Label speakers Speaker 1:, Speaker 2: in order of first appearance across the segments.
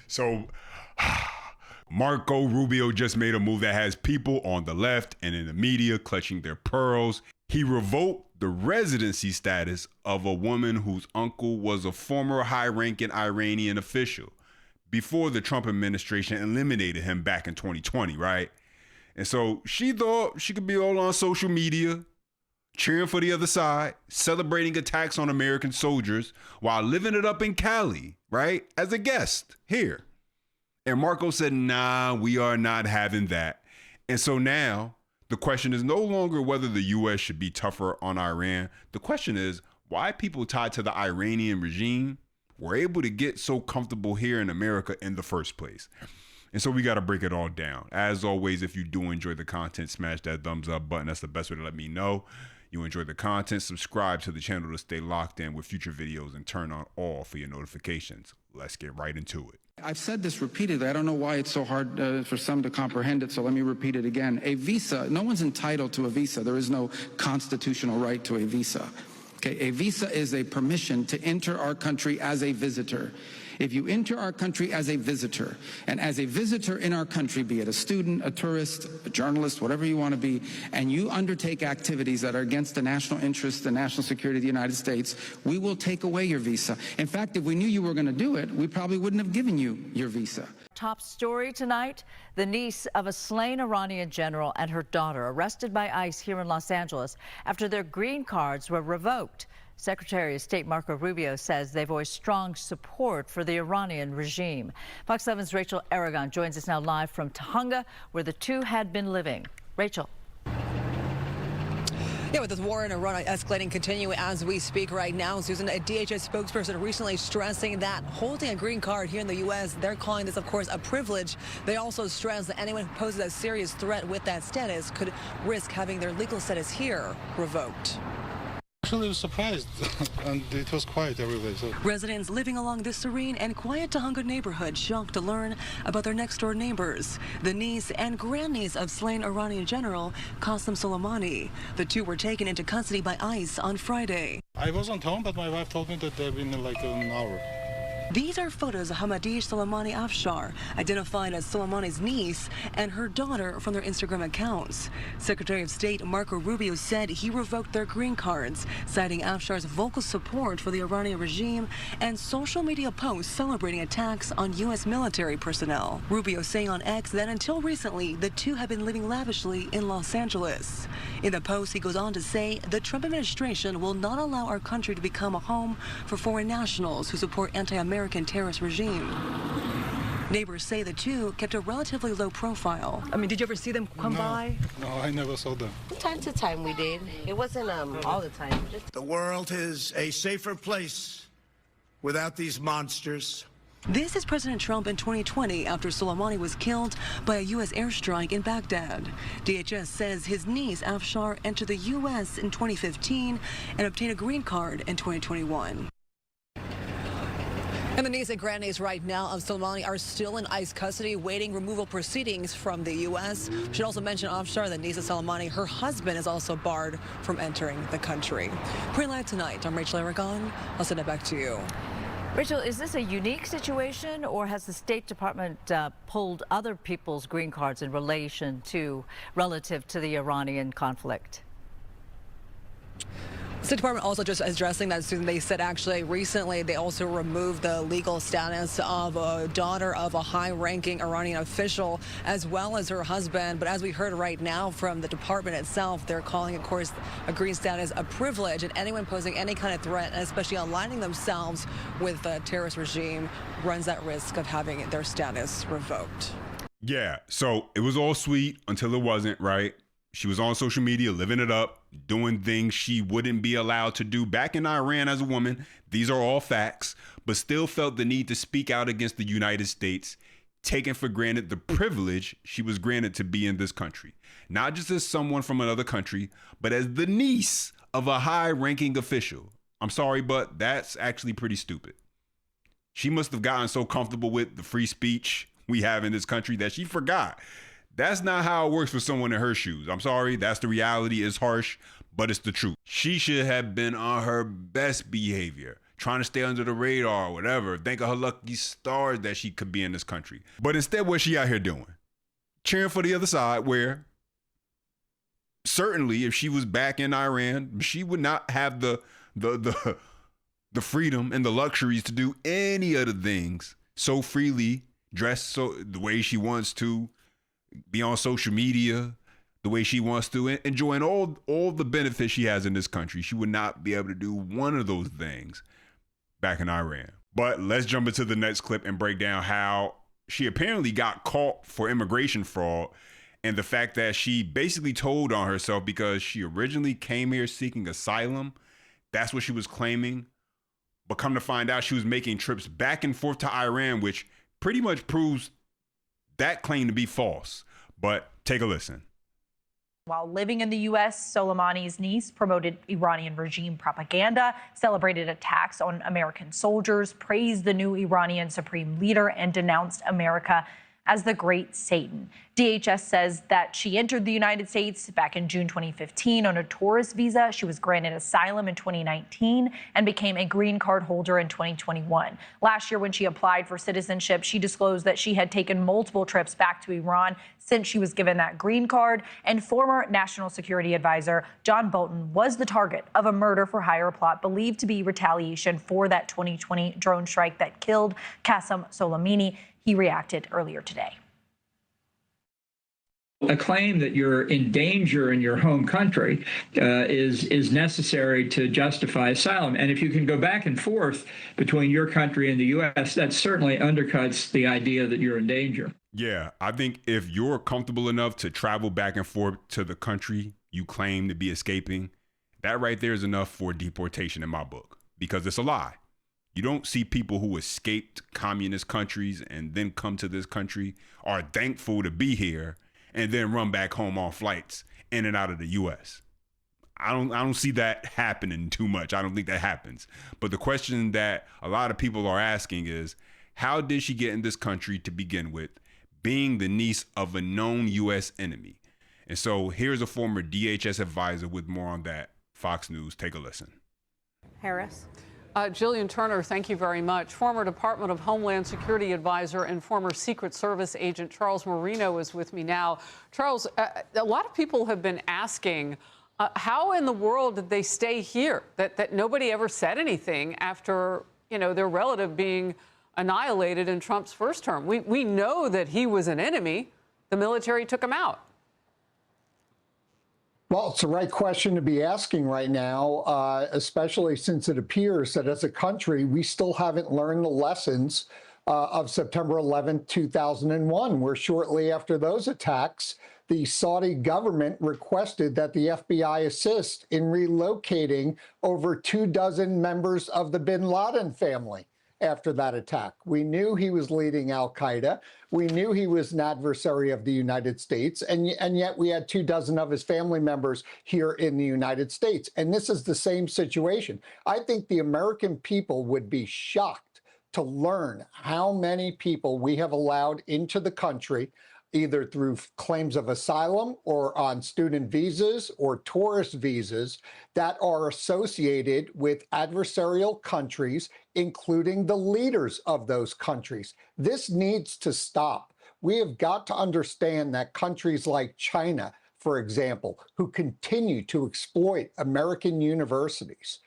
Speaker 1: So Marco Rubio just made a move that has people on the left and in the media clutching their pearls. He revoked the residency status of a woman whose uncle was a former high-ranking Iranian official before the Trump administration eliminated him back in 2020, right? And so she thought she could be all on social media, cheering for the other side, celebrating attacks on American soldiers while living it up in Cali, right? As a guest here. And Marco said, nah, we are not having that. And so now the question is no longer whether the U.S. should be tougher on Iran. The question is why people tied to the Iranian regime were able to get so comfortable here in America in the first place. And so we got to break it all down. As always, if you do enjoy the content, smash that thumbs up button. That's the best way to let me know you enjoy the content. Subscribe to the channel to stay locked in with future videos and turn on all for your notifications. Let's get right into it.
Speaker 2: I've said this repeatedly. I don't know why it's so hard for some to comprehend it, so let me repeat it again. A visa, no one's entitled to a visa. There is no constitutional right to a visa. Okay, a visa is a permission to enter our country as a visitor. If you enter our country as a visitor, and as a visitor in our country, be it a student, a tourist, a journalist, whatever you want to be, and you undertake activities that are against the national interest, the national security of the United States, we will take away your visa. In fact, if we knew you were going to do it, we probably wouldn't have given you your visa.
Speaker 3: Top story tonight, the niece of a slain Iranian general and her daughter arrested by ICE here in Los Angeles after their green cards were revoked. Secretary of State Marco Rubio says they've voiced strong support for the Iranian regime. Fox 7's Rachel Aragon joins us now live from Tahunga, where the two had been living. Rachel.
Speaker 4: Yeah, with this war in Iran escalating continuing as we speak right now, Susan, a DHS spokesperson recently stressing that holding a green card here in the U.S., they're calling this, of course, a privilege. They also stress that anyone who poses a serious threat with that status could risk having their legal status here revoked.
Speaker 5: Actually, I was surprised, and it was quiet everywhere. So.
Speaker 4: Residents living along this serene and quiet Tahunga neighborhood shocked to learn about their next-door neighbors, the niece and grandniece of slain Iranian general Qasem Soleimani. The two were taken into custody by ICE on Friday.
Speaker 5: I wasn't home, but my wife told me that they've been like an hour.
Speaker 4: These are photos of Hamadi Soleimani Afshar, identified as Soleimani's niece, and her daughter from their Instagram accounts. Secretary of State Marco Rubio said he revoked their green cards, citing Afshar's vocal support for the Iranian regime and social media posts celebrating attacks on U.S. military personnel. Rubio saying on X that until recently, the two have been living lavishly in Los Angeles. In the post, he goes on to say the Trump administration will not allow our country to become a home for foreign nationals who support anti-American terrorist regime. Neighbors say the two kept a relatively low profile. I mean, did you ever see them come by?
Speaker 5: No, I never saw them.
Speaker 6: From time to time we did. It wasn't all the time.
Speaker 7: The world is a safer place without these monsters.
Speaker 4: This is President Trump in 2020 after Soleimani was killed by a U.S. airstrike in Baghdad. DHS says his niece, Afshar, entered the U.S. in 2015 and obtained a green card in 2021. And the niece and grandniece right now of Soleimani are still in ICE custody, waiting removal proceedings from the U.S. We should also mention Afshar, the niece of Soleimani. Her husband is also barred from entering the country. Pre-live tonight, I'm Rachel Aragon. I'll send it back to you.
Speaker 3: Rachel, is this a unique situation, or has the State Department pulled other people's green cards in relative to the Iranian conflict?
Speaker 4: The State Department also just addressing that, Susan. They said actually recently they also removed the legal status of a daughter of a high-ranking Iranian official as well as her husband. But as we heard right now from the department itself, they're calling, of course, a green status a privilege, and anyone posing any kind of threat, and especially aligning themselves with the terrorist regime, runs that risk of having their status revoked.
Speaker 1: Yeah, so it was all sweet until it wasn't, right? She was on social media, living it up, doing things she wouldn't be allowed to do back in Iran as a woman. These are all facts, but still felt the need to speak out against the United States, taking for granted the privilege she was granted to be in this country. Not just as someone from another country, but as the niece of a high-ranking official. I'm sorry, but that's actually pretty stupid. She must have gotten so comfortable with the free speech we have in this country that she forgot. That's not how it works for someone in her shoes. I'm sorry, that's the reality. It's harsh, but it's the truth. She should have been on her best behavior, trying to stay under the radar or whatever, think of her lucky stars that she could be in this country. But instead, what's she out here doing? Cheering for the other side, where certainly if she was back in Iran, she would not have the freedom and the luxuries to do any of the things so freely, dress so the way she wants to, be on social media the way she wants to, enjoying all the benefits she has in this country. She would not be able to do one of those things back in Iran. But let's jump into the next clip and break down how she apparently got caught for immigration fraud, and the fact that she basically told on herself because she originally came here seeking asylum. That's what she was claiming. But come to find out, she was making trips back and forth to Iran, which pretty much proves that claim to be false. But take a listen.
Speaker 8: While living in the U.S., Soleimani's niece promoted Iranian regime propaganda, celebrated attacks on American soldiers, praised the new Iranian supreme leader, and denounced America as the Great Satan. DHS says that she entered the United States back in June 2015 on a tourist visa. She was granted asylum in 2019 and became a green card holder in 2021. Last year, when she applied for citizenship, she disclosed that she had taken multiple trips back to Iran since she was given that green card. And former National Security Advisor John Bolton was the target of a murder for hire plot believed to be retaliation for that 2020 drone strike that killed Qasem Soleimani. He reacted earlier today.
Speaker 9: A claim that you're in danger in your home country is necessary to justify asylum. And if you can go back and forth between your country and the U.S., that certainly undercuts the idea that you're in danger.
Speaker 1: Yeah, I think if you're comfortable enough to travel back and forth to the country you claim to be escaping, that right there is enough for deportation in my book, because it's a lie. You don't see people who escaped communist countries and then come to this country, are thankful to be here, and then run back home on flights in and out of the U.S. I don't see that happening too much. I don't think that happens. But the question that a lot of people are asking is, how did she get in this country to begin with, being the niece of a known U.S. enemy? And so here's a former DHS advisor with more on that. Fox News, take a listen.
Speaker 10: Harris. Jillian Turner, thank you very much. Former Department of Homeland Security advisor and former Secret Service agent Charles Marino is with me now. Charles, a lot of people have been asking, how in the world did they stay here? That nobody ever said anything after, their relative being annihilated in Trump's first term. We know that he was an enemy. The military took him out.
Speaker 11: Well, it's the right question to be asking right now, especially since it appears that as a country, we still haven't learned the lessons of September 11th, 2001, where shortly after those attacks, the Saudi government requested that the FBI assist in relocating over 24 members of the bin Laden family after that attack. We knew he was leading al-Qaeda. We knew he was an adversary of the United States, and yet we had 24 of his family members here in the United States. And this is the same situation. I think the American people would be shocked to learn how many people we have allowed into the country, either through claims of asylum or on student visas or tourist visas, that are associated with adversarial countries, including the leaders of those countries. This needs to stop. We have got to understand that countries like China, for example, who continue to exploit American universities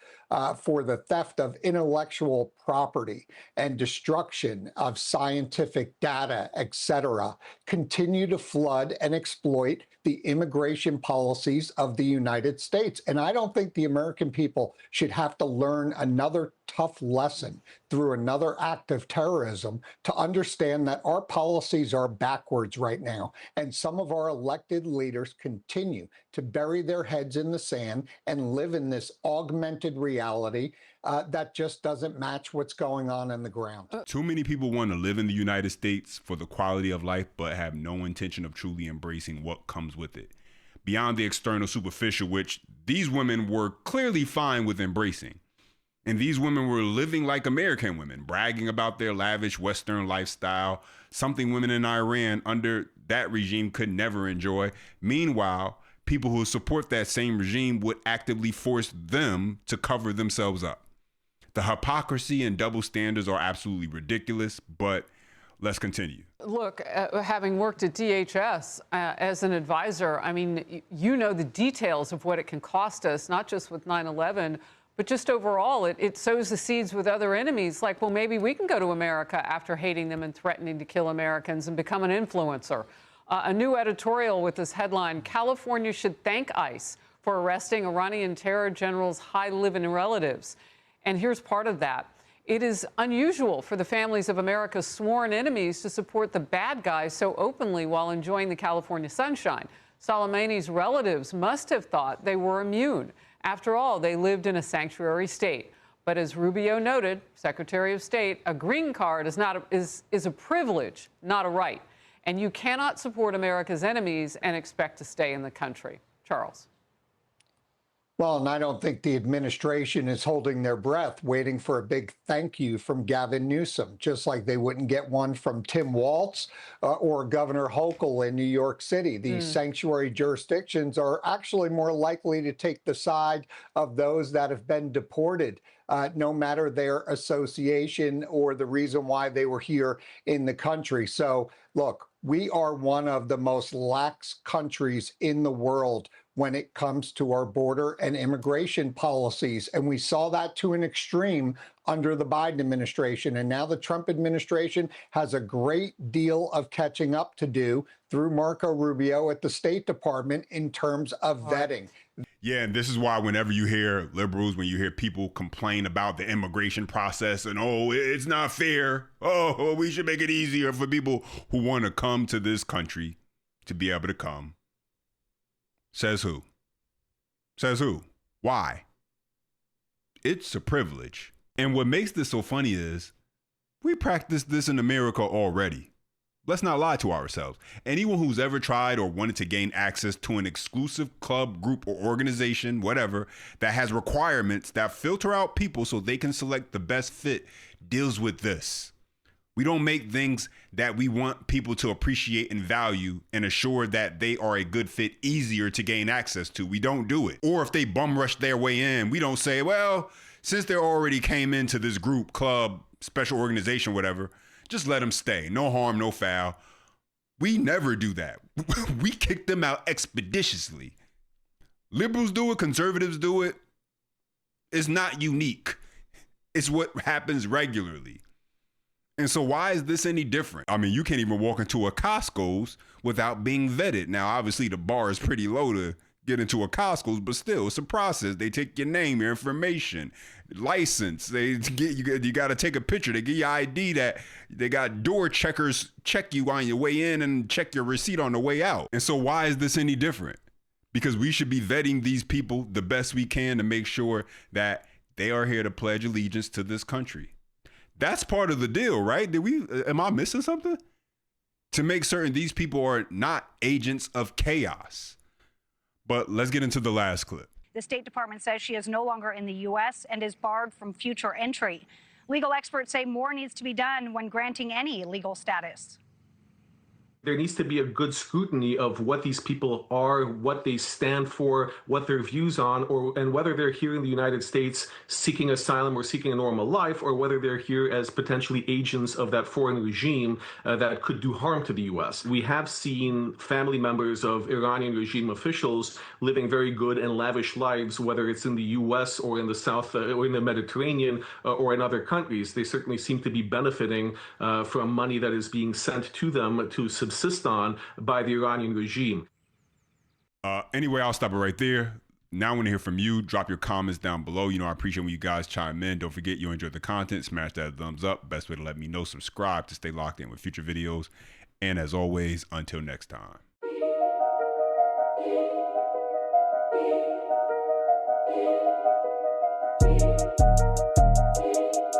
Speaker 11: for the theft of intellectual property and destruction of scientific data, etc., continue to flood and exploit the immigration policies of the United States. And I don't think the American people should have to learn another tough lesson through another act of terrorism to understand that our policies are backwards right now. And some of our elected leaders continue to bury their heads in the sand and live in this augmented reality that just doesn't match what's going on the ground.
Speaker 1: Too many people want to live in the United States for the quality of life, but have no intention of truly embracing what comes with it. Beyond the external superficial, which these women were clearly fine with embracing. And these women were living like American women, bragging about their lavish Western lifestyle, something women in Iran under that regime could never enjoy. Meanwhile, people who support that same regime would actively force them to cover themselves up. The hypocrisy and double standards are absolutely ridiculous, but let's continue.
Speaker 10: Look, having worked at DHS as an advisor, I mean, you know the details of what it can cost us, not just with 9/11, but just overall. It sows the seeds with other enemies, like, well, maybe we can go to America after hating them and threatening to kill Americans and become an influencer. A new editorial with this headline: California should thank ICE for arresting Iranian terror general's high-living relatives. And here's part of that. It is unusual for the families of America's sworn enemies to support the bad guys so openly while enjoying the California sunshine. Soleimani's relatives must have thought they were immune. After all, they lived in a sanctuary state. But as Rubio noted, Secretary of State, a green card is a privilege, not a right. And you cannot support America's enemies and expect to stay in the country. Charles.
Speaker 11: Well, and I don't think the administration is holding their breath, waiting for a big thank you from Gavin Newsom, just like they wouldn't get one from Tim Walz or Governor Hochul in New York City. These sanctuary jurisdictions are actually more likely to take the side of those that have been deported, no matter their association or the reason why they were here in the country. So, look, we are one of the most lax countries in the world when it comes to our border and immigration policies. And we saw that to an extreme under the Biden administration. And now the Trump administration has a great deal of catching up to do through Marco Rubio at the State Department in terms of vetting.
Speaker 1: Yeah, and this is why whenever you hear liberals, when you hear people complain about the immigration process and, oh, it's not fair. Oh, we should make it easier for people who want to come to this country to be able to come. Says who? Says who? Why? It's a privilege. And what makes this so funny is we practice this in America already. Let's not lie to ourselves. Anyone who's ever tried or wanted to gain access to an exclusive club, group, or organization, whatever, that has requirements that filter out people so they can select the best fit deals with this. We don't make things that we want people to appreciate and value and assure that they are a good fit easier to gain access to. We don't do it. Or if they bum rush their way in, we don't say, well, since they already came into this group, club, special organization, whatever, just let them stay. No harm, no foul. We never do that. We kick them out expeditiously. Liberals do it, conservatives do it. It's not unique. It's what happens regularly. And so why is this any different? I mean, you can't even walk into a Costco's without being vetted. Now, obviously, the bar is pretty low to get into a Costco's, but still, it's a process. They take your name, your information, license. You got to take a picture. They give you ID that they got door checkers check you on your way in and check your receipt on the way out. And so why is this any different? Because we should be vetting these people the best we can to make sure that they are here to pledge allegiance to this country. That's part of the deal, right? Am I missing something? To make certain these people are not agents of chaos. But let's get into the last clip.
Speaker 12: The State Department says she is no longer in the U.S. and is barred from future entry. Legal experts say more needs to be done when granting any legal status.
Speaker 13: There needs to be a good scrutiny of what these people are, what they stand for, what their views on, and whether they're here in the United States seeking asylum or seeking a normal life, or whether they're here as potentially agents of that foreign regime that could do harm to the U.S. We have seen family members of Iranian regime officials living very good and lavish lives, whether it's in the U.S. or in the South or in the Mediterranean or in other countries. They certainly seem to be benefiting from money that is being sent to them to subsist on by the Iranian regime.
Speaker 1: Anyway, I'll stop it right there. Now I want to hear from you. Drop your comments down below. I appreciate when you guys chime in. Don't forget you enjoyed the content. Smash that thumbs up. Best way to let me know. Subscribe to stay locked in with future videos. And as always, until next time.